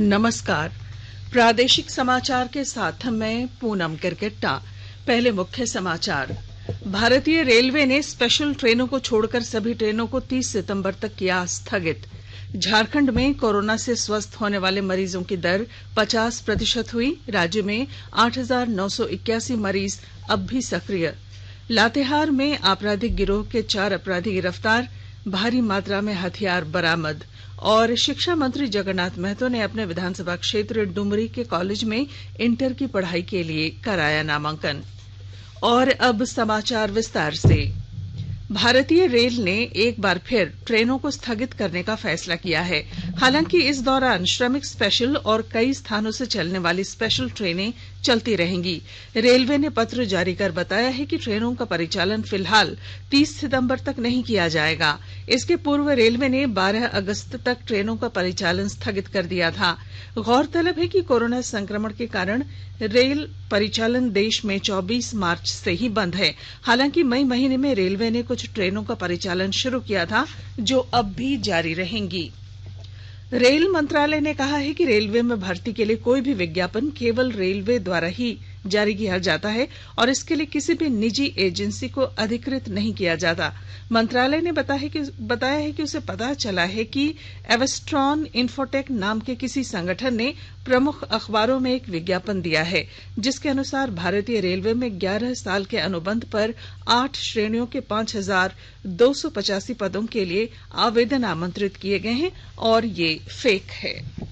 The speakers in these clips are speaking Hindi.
नमस्कार। प्रादेशिक समाचार के साथ मैं पूनम किरकिट्टा। पहले मुख्य समाचार। भारतीय रेलवे ने स्पेशल ट्रेनों को छोड़कर सभी ट्रेनों को 30 सितंबर तक किया स्थगित। झारखंड में कोरोना से स्वस्थ होने वाले मरीजों की दर 50% हुई। राज्य में 8,981 मरीज अब भी सक्रिय। लातेहार में आपराधिक गिरोह के 4 अपराधी गिरफ्तार। भारी मात्रा में हथियार बरामद। और शिक्षा मंत्री जगन्नाथ महतो ने अपने विधानसभा क्षेत्र डुमरी के कॉलेज में इंटर की पढ़ाई के लिए कराया नामांकन। और अब समाचार विस्तार से। भारतीय रेल ने एक बार फिर ट्रेनों को स्थगित करने का फैसला किया है। हालांकि इस दौरान श्रमिक स्पेशल और कई स्थानों से चलने वाली स्पेशल ट्रेनें चलती रहेंगी। रेलवे ने पत्र जारी कर बताया है कि ट्रेनों का परिचालन फिलहाल 30 सितंबर तक नहीं किया जाएगा। इसके पूर्व रेलवे ने 12 अगस्त तक ट्रेनों का परिचालन स्थगित कर दिया था। गौरतलब है कि कोरोना संक्रमण के कारण रेल परिचालन देश में 24 मार्च से ही बंद है। हालांकि मई महीने में रेलवे ने कुछ ट्रेनों का परिचालन शुरू किया था, जो अब भी जारी रहेंगी। रेल मंत्रालय ने कहा है कि रेलवे में भर्ती के लिए कोई भी विज्ञापन केवल रेलवे द्वारा ही जारी किया जाता है और इसके लिए किसी भी निजी एजेंसी को अधिकृत नहीं किया जाता। मंत्रालय ने बताया है कि उसे पता चला है कि एवेस्ट्रॉन इन्फोटेक नाम के किसी संगठन ने प्रमुख अखबारों में एक विज्ञापन दिया है, जिसके अनुसार भारतीय रेलवे में 11 साल के अनुबंध पर 8 श्रेणियों के 5,285 पदों के लिए आवेदन आमंत्रित किए गए हैं और ये फेक है।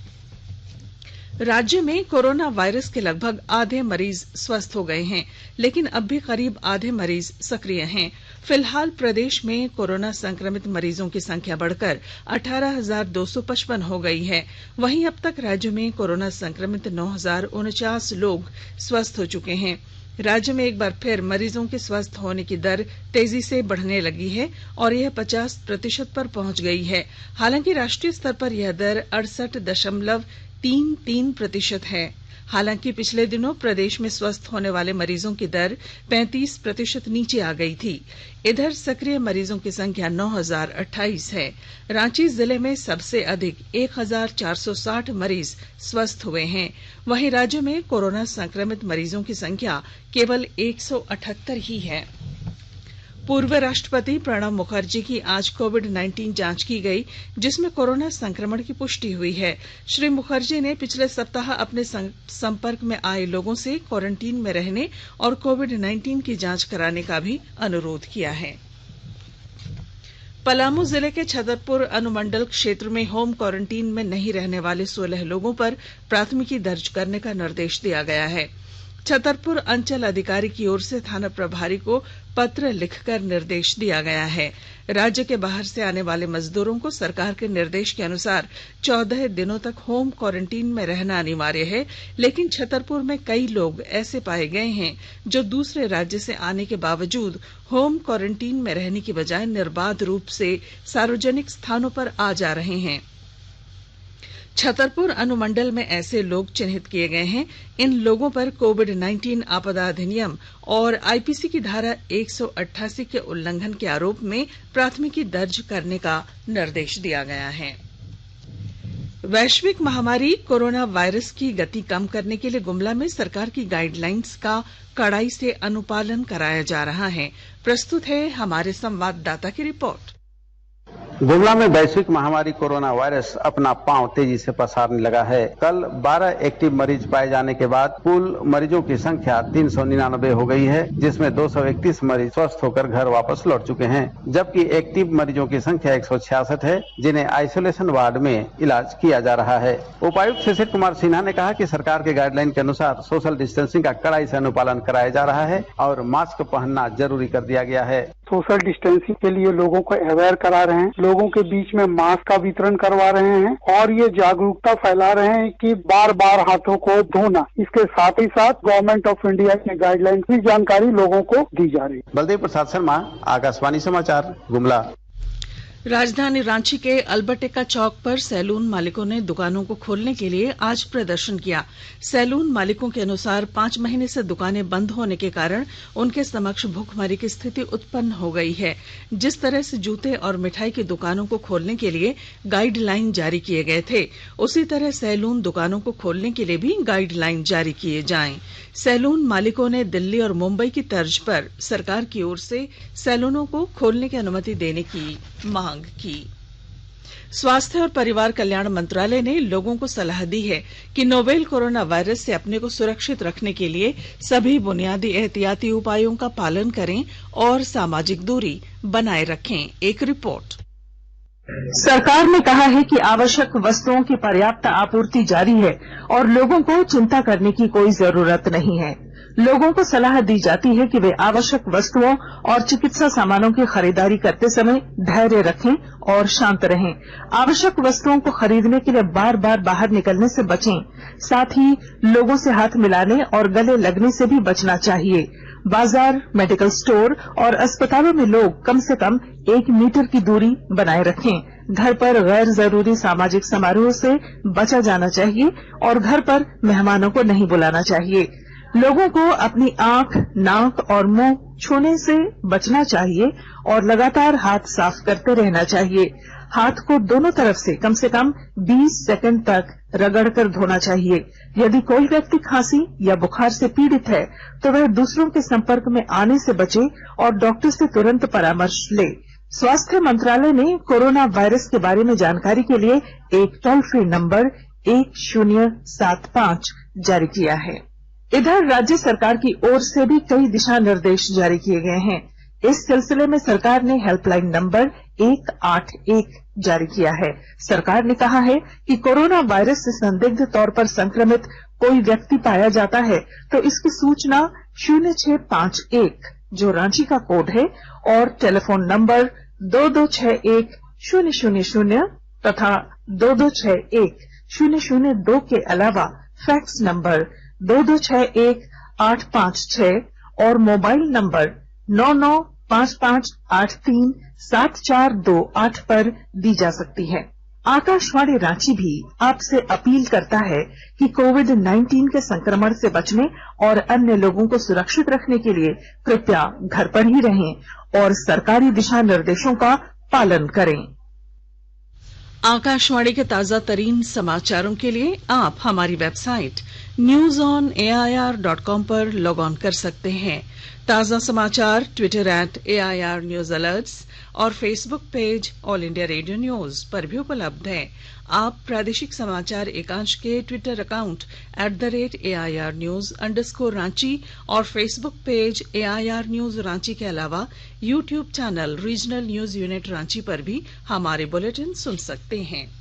राज्य में कोरोना वायरस के लगभग आधे मरीज स्वस्थ हो गए हैं, लेकिन अब भी करीब आधे मरीज सक्रिय हैं। फिलहाल प्रदेश में कोरोना संक्रमित मरीजों की संख्या बढ़कर 18,255 हो गई है। वहीं अब तक राज्य में कोरोना संक्रमित 9,049 लोग स्वस्थ हो चुके हैं। राज्य में एक बार फिर मरीजों के स्वस्थ होने की दर तेजी से बढ़ने लगी है और यह 50% पर पहुंच गई है। हालांकि राष्ट्रीय स्तर पर यह दर 68.33% है। हालांकि पिछले दिनों प्रदेश में स्वस्थ होने वाले मरीजों की दर 35% नीचे आ गई थी। इधर सक्रिय मरीजों की संख्या 9,028 है। रांची जिले में सबसे अधिक 1,460 मरीज स्वस्थ हुए हैं। वहीं राज्य में कोरोना संक्रमित मरीजों की संख्या केवल 178 ही है। पूर्व राष्ट्रपति प्रणब मुखर्जी की आज कोविड-19 जांच की गई, जिसमें कोरोना संक्रमण की पुष्टि हुई है। श्री मुखर्जी ने पिछले सप्ताह अपने संपर्क में आए लोगों से क्वारंटीन में रहने और कोविड-19 की जांच कराने का भी अनुरोध किया है। पलामू जिले के छतरपुर अनुमंडल क्षेत्र में होम क्वारंटीन में नहीं रहने वाले 16 लोगों पर प्राथमिकी दर्ज करने का निर्देश दिया गया है। छतरपुर अंचल अधिकारी की ओर से थाना प्रभारी को पत्र लिखकर निर्देश दिया गया है। राज्य के बाहर से आने वाले मजदूरों को सरकार के निर्देश के अनुसार 14 दिनों तक होम क्वारंटीन में रहना अनिवार्य है, लेकिन छतरपुर में कई लोग ऐसे पाए गए हैं जो दूसरे राज्य से आने के बावजूद होम क्वारंटीन में रहने की बजाय निर्बाध रूप से सार्वजनिक स्थानों पर आ जा रहे हैं। छतरपुर अनुमंडल में ऐसे लोग चिन्हित किए गए हैं। इन लोगों पर कोविड-19 आपदा अधिनियम और आईपीसी की धारा 188 के उल्लंघन के आरोप में प्राथमिकी दर्ज करने का निर्देश दिया गया है। वैश्विक महामारी कोरोना वायरस की गति कम करने के लिए गुमला में सरकार की गाइडलाइंस का कड़ाई से अनुपालन कराया जा रहा है। प्रस्तुत है हमारे संवाददाता की रिपोर्ट। गुमला में वैश्विक महामारी कोरोना वायरस अपना पांव तेजी से पसारने लगा है। कल 12 एक्टिव मरीज पाए जाने के बाद कुल मरीजों की संख्या 399 हो गई है, जिसमें 231 मरीज स्वस्थ होकर घर वापस लौट चुके हैं, जबकि एक्टिव मरीजों की संख्या 166 है, जिन्हें आइसोलेशन वार्ड में इलाज किया जा रहा है। उपायुक्त शिशिर कुमार सिन्हा ने कहा कि सरकार के गाइडलाइन के अनुसार सोशल डिस्टेंसिंग का कड़ाई से अनुपालन कराया जा रहा है और मास्क पहनना जरूरी कर दिया गया है। सोशल डिस्टेंसिंग के लिए लोगों को अवेयर करा रहे हैं, लोगों के बीच में मास्क का वितरण करवा रहे हैं और ये जागरूकता फैला रहे हैं कि बार बार हाथों को धोना। इसके साथ ही साथ गवर्नमेंट ऑफ इंडिया के गाइडलाइन की जानकारी लोगों को दी जा रही है। बलदेव प्रसाद शर्मा, आकाशवाणी समाचार, गुमला। राजधानी रांची के अल्बर्ट एक्का चौक पर सैलून मालिकों ने दुकानों को खोलने के लिए आज प्रदर्शन किया। सैलून मालिकों के अनुसार 5 महीने से दुकानें बंद होने के कारण उनके समक्ष भूखमरी की स्थिति उत्पन्न हो गई है। जिस तरह से जूते और मिठाई की दुकानों को खोलने के लिए गाइडलाइन जारी किए गए थे, उसी तरह सैलून दुकानों को खोलने के लिए भी गाइडलाइन जारी किए जाएं। सैलून मालिकों ने दिल्ली और मुंबई की तर्ज पर सरकार की ओर से सैलूनों को खोलने की अनुमति देने की मांग की। स्वास्थ्य और परिवार कल्याण मंत्रालय ने लोगों को सलाह दी है कि नोवेल कोरोना वायरस से अपने को सुरक्षित रखने के लिए सभी बुनियादी एहतियाती उपायों का पालन करें और सामाजिक दूरी बनाए रखें। एक रिपोर्ट। सरकार ने कहा है कि आवश्यक वस्तुओं की पर्याप्त आपूर्ति जारी है और लोगों को चिंता करने की कोई जरूरत नहीं है। लोगों को सलाह दी जाती है कि वे आवश्यक वस्तुओं और चिकित्सा सामानों की खरीदारी करते समय धैर्य रखें और शांत रहें। आवश्यक वस्तुओं को खरीदने के लिए बार बार बाहर निकलने से बचें। साथ ही लोगों से हाथ मिलाने और गले लगने से भी बचना चाहिए। बाजार, मेडिकल स्टोर और अस्पतालों में लोग कम से कम 1 मीटर की दूरी बनाए रखें। घर पर गैर जरूरी सामाजिक समारोह से बचा जाना चाहिए और घर पर मेहमानों को नहीं बुलाना चाहिए। लोगों को अपनी आंख, नाक और मुंह छूने से बचना चाहिए और लगातार हाथ साफ करते रहना चाहिए। हाथ को दोनों तरफ से कम 20 सेकंड तक रगड़कर धोना चाहिए। यदि कोई व्यक्ति खांसी या बुखार से पीड़ित है तो वह दूसरों के संपर्क में आने से बचे और डॉक्टर से तुरंत परामर्श ले। स्वास्थ्य मंत्रालय ने कोरोना वायरस के बारे में जानकारी के लिए एक टोल फ्री नंबर 1075 जारी किया है। इधर राज्य सरकार की ओर से भी कई दिशा निर्देश जारी किए गए हैं। इस सिलसिले में सरकार ने हेल्पलाइन नंबर 181 जारी किया है। सरकार ने कहा है कि कोरोना वायरस से संदिग्ध तौर पर संक्रमित कोई व्यक्ति पाया जाता है तो इसकी सूचना 0651 जो रांची का कोड है और टेलीफोन नंबर 2261-000 तथा 2261-002 के अलावा फैक्स नंबर 2261-856 और मोबाइल नंबर 9955837428 पर दी जा सकती है। आकाशवाणी रांची भी आपसे अपील करता है कि कोविड-19 के संक्रमण से बचने और अन्य लोगों को सुरक्षित रखने के लिए कृपया घर पर ही रहें और सरकारी दिशा निर्देशों का पालन करें। आकाशवाणी के ताजा तरीन समाचारों के लिए आप हमारी वेबसाइट newsonair.com पर लॉग ऑन कर सकते हैं। ताजा समाचार ट्विटर @AIR News Alerts और Facebook page all India radio news पर भी उपलब्ध है। आप प्रादेशिक समाचार एकांश के ट्विटर अकाउंट @AIR News_Ranchi और Facebook page AIR News Ranchi के अलावा YouTube channel regional news unit Ranchi पर भी हमारे बुलेटिन सुन सकते हैं।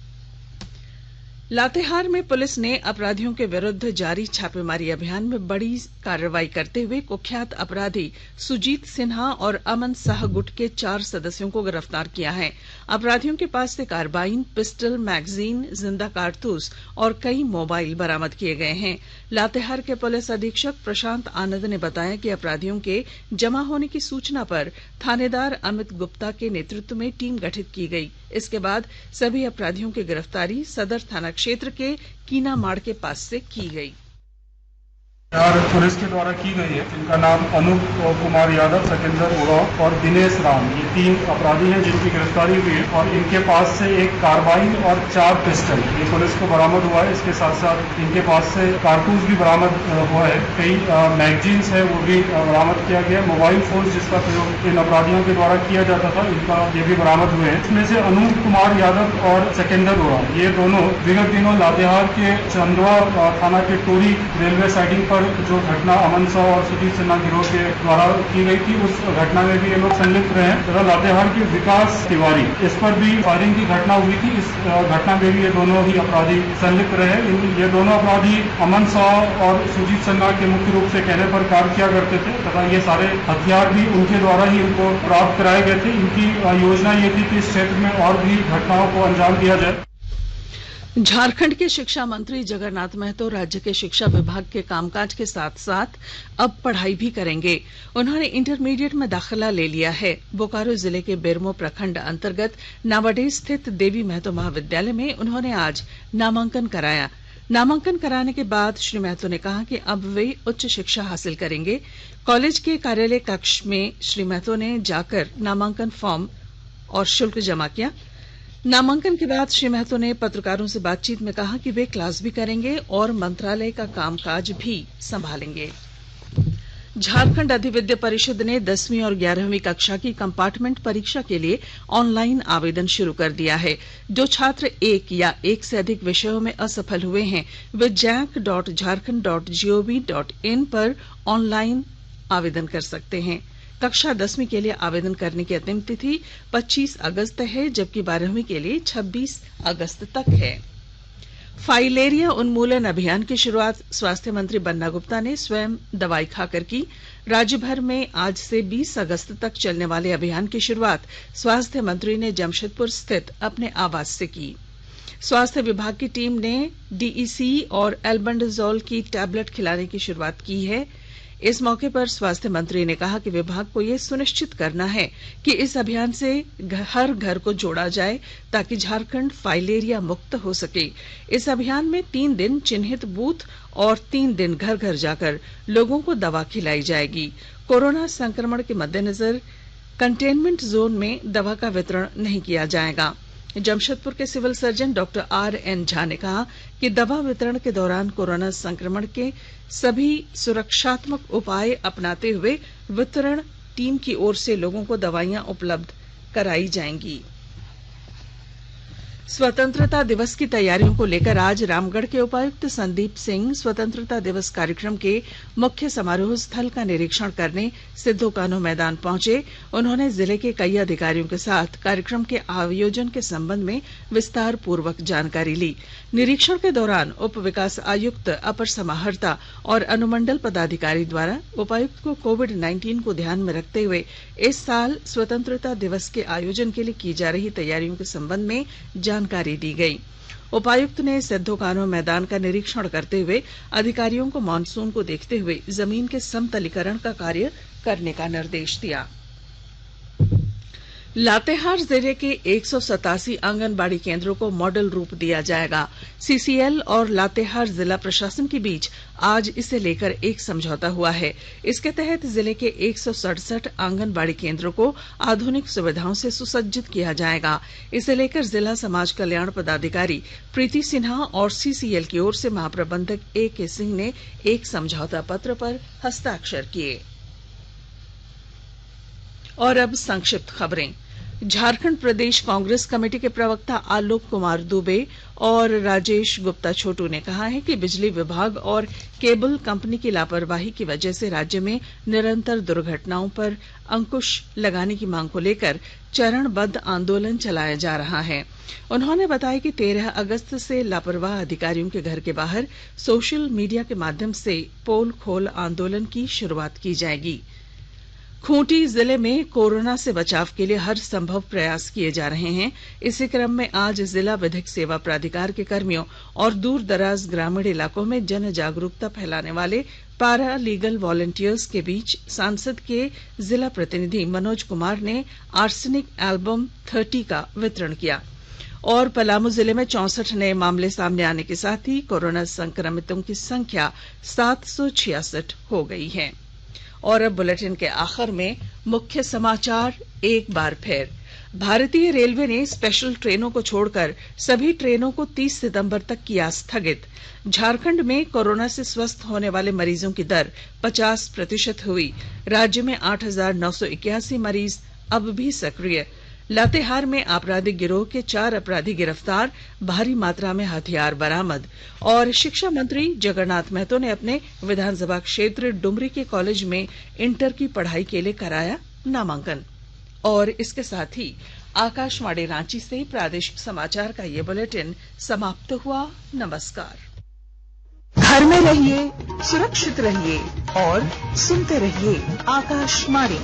लातेहार में पुलिस ने अपराधियों के विरुद्ध जारी छापेमारी अभियान में बड़ी कार्रवाई करते हुए कुख्यात अपराधी सुजीत सिन्हा और अमन साह गुट के 4 सदस्यों को गिरफ्तार किया है। अपराधियों के पास से कार्बाइन, पिस्टल, मैगजीन, जिंदा कारतूस और कई मोबाइल बरामद किए गए हैं। लातेहार के पुलिस अधीक्षक प्रशांत आनंद ने बताया कि अपराधियों के जमा होने की सूचना पर थानेदार अमित गुप्ता के नेतृत्व में टीम गठित की गई। इसके बाद सभी अपराधियों की गिरफ्तारी सदर थाना क्षेत्र के कीनामाड़ के पास से की गई। पुलिस के द्वारा की गई है। इनका नाम अनूप कुमार यादव, सतेंद्र उराव और दिनेश राम, ये 3 अपराधी हैं जिनकी गिरफ्तारी हुई है और इनके पास से एक कार्बाइन और 4 पिस्टल ये पुलिस को बरामद हुआ है। इसके साथ साथ इनके पास से कारतूस भी बरामद हुआ है। कई मैगजीन्स है वो भी बरामद किया गया। मोबाइल फोन जिसका प्रयोग इन अपराधियों के द्वारा किया जाता था इनका ये भी बरामद हुए हैं। इसमें से अनूप कुमार यादव और सतेंद्र उराव ये दोनों विगत दिनों लातेहार के चंदवा थाना के टोरी रेलवे साइडिंग पर जो घटना अमन साह और सुजीत सिन्हा गिरोह के द्वारा की गई थी उस घटना में भी ये लोग संलिप्त रहे हैं। तथा लातेहार के विकास तिवारी इस पर भी फायरिंग की घटना हुई थी। इस घटना में भी ये दोनों ही अपराधी संलिप्त रहे। ये दोनों अपराधी अमन साह और सुजीत सिन्हा के मुख्य रूप से कहने पर कार्य किया करते थे तथा ये सारे हथियार भी उनके द्वारा ही इनको प्राप्त कराए गए थे। इनकी योजना ये थी कि इस क्षेत्र में और भी घटनाओं को अंजाम दिया जाए। झारखंड के शिक्षा मंत्री जगन्नाथ महतो राज्य के शिक्षा विभाग के कामकाज के साथ साथ अब पढ़ाई भी करेंगे। उन्होंने इंटरमीडिएट में दाखिला ले लिया है। बोकारो जिले के बेरमो प्रखंड अंतर्गत नावाडीह स्थित देवी महतो महाविद्यालय में उन्होंने आज नामांकन कराया। नामांकन कराने के बाद श्री महतो ने कहा कि अब वे उच्च शिक्षा हासिल करेंगे। कॉलेज के कार्यालय कक्ष में श्री महतो ने जाकर नामांकन फॉर्म और शुल्क जमा किया। नामांकन के बाद श्री महतो ने पत्रकारों से बातचीत में कहा कि वे क्लास भी करेंगे और मंत्रालय का कामकाज भी संभालेंगे। झारखंड अधिविद्य परिषद ने 10वीं और 11वीं कक्षा की कंपार्टमेंट परीक्षा के लिए ऑनलाइन आवेदन शुरू कर दिया है। जो छात्र एक या एक से अधिक विषयों में असफल हुए हैं वे jack.jharkhand.gov.in पर ऑनलाइन आवेदन कर सकते हैं। कक्षा 10वीं के लिए आवेदन करने की अंतिम तिथि 25 अगस्त है, जबकि 12वीं के लिए 26 अगस्त तक है। फाइलेरिया उन्मूलन अभियान की शुरुआत स्वास्थ्य मंत्री बन्ना गुप्ता ने स्वयं दवाई खाकर की। राज्य भर में आज से 20 अगस्त तक चलने वाले अभियान की शुरुआत स्वास्थ्य मंत्री ने जमशेदपुर स्थित अपने आवास से की। स्वास्थ्य विभाग की टीम ने डीईसी और एल्बेंडाजोल की टैबलेट खिलाने की शुरुआत की है। इस मौके पर स्वास्थ्य मंत्री ने कहा कि विभाग को यह सुनिश्चित करना है कि इस अभियान से हर घर को जोड़ा जाए ताकि झारखंड फाइलेरिया मुक्त हो सके। इस अभियान में 3 दिन चिन्हित बूथ और 3 दिन घर घर जाकर लोगों को दवा खिलाई जाएगी। कोरोना संक्रमण के मद्देनजर कंटेनमेंट जोन में दवा का वितरण नहीं किया जाएगा। जमशेदपुर के civil surgeon doctor RN Jha ने कहा कि दवा वितरण के दौरान कोरोना संक्रमण के सभी सुरक्षात्मक उपाय अपनाते हुए वितरण टीम की ओर से लोगों को दवाइयां उपलब्ध कराई जाएंगी। स्वतंत्रता दिवस की तैयारियों को लेकर आज रामगढ़ के उपायुक्त संदीप सिंह स्वतंत्रता दिवस कार्यक्रम के मुख्य समारोह स्थल का निरीक्षण करने सिद्धो कान्हू मैदान पहुंचे। उन्होंने जिले के कई अधिकारियों के साथ कार्यक्रम के आयोजन के संबंध में विस्तार पूर्वक जानकारी ली। निरीक्षण के दौरान उप विकास आयुक्त, अपर समाहर्ता और अनुमंडल पदाधिकारी द्वारा उपायुक्त को कोविड-19 को ध्यान में रखते हुए इस साल स्वतंत्रता दिवस के आयोजन के लिए की जा रही तैयारियों के संबंध में जानकारी दी गई। उपायुक्त ने सिद्धो कान्हू मैदान का निरीक्षण करते हुए अधिकारियों को मानसून को देखते हुए जमीन के समतलीकरण का कार्य करने का निर्देश दिया। लातेहार जिले के 187 आंगनबाड़ी केंद्रों को मॉडल रूप दिया जाएगा। सीसीएल और लातेहार जिला प्रशासन के बीच आज इसे लेकर एक समझौता हुआ है। इसके तहत जिले के 167 आंगनबाड़ी केंद्रों को आधुनिक सुविधाओं से सुसज्जित किया जाएगा। इसे लेकर जिला समाज कल्याण पदाधिकारी प्रीति सिन्हा और सीसीएल की ओर से महाप्रबंधक AK सिंह ने एक समझौता पत्र पर हस्ताक्षर किए। और अब संक्षिप्त खबरें। झारखंड प्रदेश कांग्रेस कमेटी के प्रवक्ता आलोक कुमार दुबे और राजेश गुप्ता छोटू ने कहा है कि बिजली विभाग और केबल कंपनी की लापरवाही की वजह से राज्य में निरंतर दुर्घटनाओं पर अंकुश लगाने की मांग को लेकर चरणबद्ध आंदोलन चलाया जा रहा है। उन्होंने बताया कि 13 अगस्त से लापरवाह अधिकारियों के घर के बाहर सोशल मीडिया के माध्यम से पोल खोल आंदोलन की शुरुआत की जाएगी। खूंटी जिले में कोरोना से बचाव के लिए हर संभव प्रयास किए जा रहे हैं। इसी क्रम में आज जिला विधिक सेवा प्राधिकार के कर्मियों और दूर दराज ग्रामीण इलाकों में जन जागरूकता फैलाने वाले पारा लीगल वॉलंटियर्स के बीच सांसद के जिला प्रतिनिधि मनोज कुमार ने आर्सेनिक एल्बम 30 का वितरण किया। और पलामू जिले में 64 नए मामले सामने आने के साथ ही कोरोना संक्रमितों की संख्या 766 हो गई है। और अब बुलेटिन के आखिर में मुख्य समाचार एक बार फिर। भारतीय रेलवे ने स्पेशल ट्रेनों को छोड़कर सभी ट्रेनों को 30 सितंबर तक किया स्थगित। झारखंड में कोरोना से स्वस्थ होने वाले मरीजों की दर 50% हुई। राज्य में 8,981 मरीज अब भी सक्रिय। लातेहार में आपराधिक गिरोह के 4 अपराधी गिरफ्तार, भारी मात्रा में हथियार बरामद। और शिक्षा मंत्री जगन्नाथ महतो ने अपने विधानसभा क्षेत्र डुमरी के कॉलेज में इंटर की पढ़ाई के लिए कराया नामांकन। और इसके साथ ही आकाशवाणी रांची से प्रादेशिक समाचार का ये बुलेटिन समाप्त हुआ। नमस्कार। घर में रहिए, सुरक्षित रहिए और सुनते रहिए आकाशवाणी।